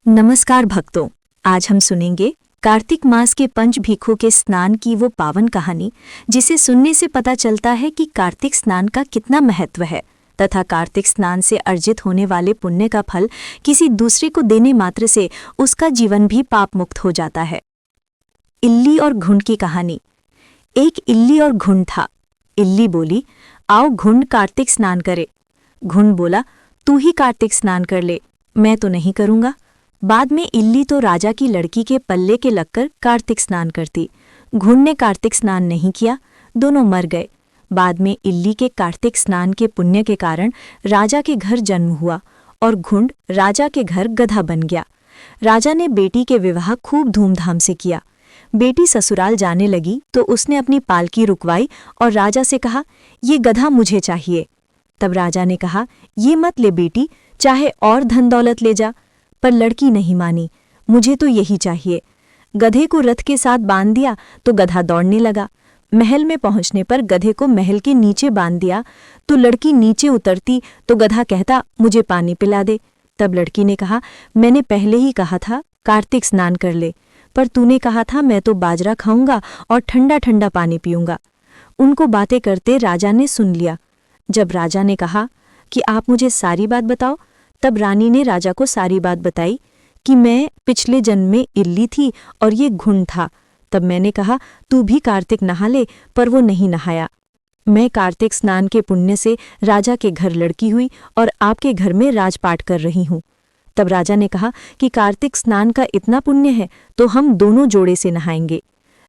नमस्कार भक्तों, आज हम सुनेंगे कार्तिक मास के पंच भिखों के स्नान की वो पावन कहानी जिसे सुनने से पता चलता है कि कार्तिक स्नान का कितना महत्व है तथा कार्तिक स्नान से अर्जित होने वाले पुण्य का फल किसी दूसरे को देने मात्र से उसका जीवन भी पाप मुक्त हो जाता है। इल्ली और घुंड की कहानी। एक इल्ली और घुंड था। इल्ली बोली, आओ घुंड कार्तिक स्नान करे। घुंड बोला, तू ही कार्तिक स्नान कर ले, मैं तो नहीं करूँगा। बाद में इल्ली तो राजा की लड़की के पल्ले के लगकर कार्तिक स्नान करती। घुंड ने कार्तिक स्नान नहीं किया, दोनों मर गए। बाद में इल्ली के कार्तिक स्नान के पुण्य के कारण राजा के घर जन्म हुआ और घुंड राजा के घर गधा बन गया। राजा ने बेटी के विवाह खूब धूमधाम से किया। बेटी ससुराल जाने लगी तो उसने अपनी पालकी रुकवाई और राजा से कहा, ये गधा मुझे चाहिए। तब राजा ने कहा, ये मत ले बेटी, चाहे और धन दौलत ले जा। पर लड़की नहीं मानी, मुझे तो यही चाहिए। गधे को रथ के साथ बांध दिया तो गधा दौड़ने लगा। महल में पहुंचने पर गधे को महल के नीचे बांध दिया तो लड़की नीचे उतरती तो गधा कहता, मुझे पानी पिला दे। तब लड़की ने कहा, मैंने पहले ही कहा था कार्तिक स्नान कर ले, पर तूने कहा था मैं तो बाजरा खाऊंगा और ठंडा ठंडा पानी पीऊंगा। उनको बातें करते राजा ने सुन लिया। जब राजा ने कहा कि आप मुझे सारी बात बताओ, तब रानी ने राजा को सारी बात बताई कि मैं पिछले जन्म में इल्ली थी और ये घुंड था। तब मैंने कहा, तू भी कार्तिक नहा ले, पर वो नहीं नहाया। मैं कार्तिक स्नान के पुण्य से राजा के घर लड़की हुई और आपके घर में राजपाट कर रही हूँ। तब राजा ने कहा कि कार्तिक स्नान का इतना पुण्य है तो हम दोनों जोड़े से नहाएंगे।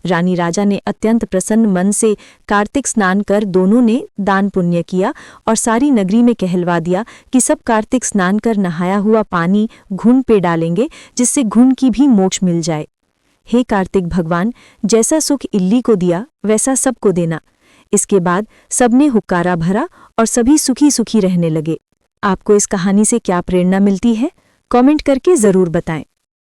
रानी राजा ने अत्यंत प्रसन्न मन से कार्तिक स्नान कर दोनों ने दान पुण्य किया और सारी नगरी में कहलवा दिया कि सब कार्तिक स्नान कर नहाया हुआ पानी घुंड पे डालेंगे, जिससे घुंड की भी मोक्ष मिल जाए। हे कार्तिक भगवान, जैसा सुख इल्ली को दिया वैसा सबको देना। इसके बाद सबने हुक्कारा भरा और सभी सुखी सुखी रहने लगे। आपको इस कहानी से क्या प्रेरणा मिलती है, कमेंट करके जरूर बताएं।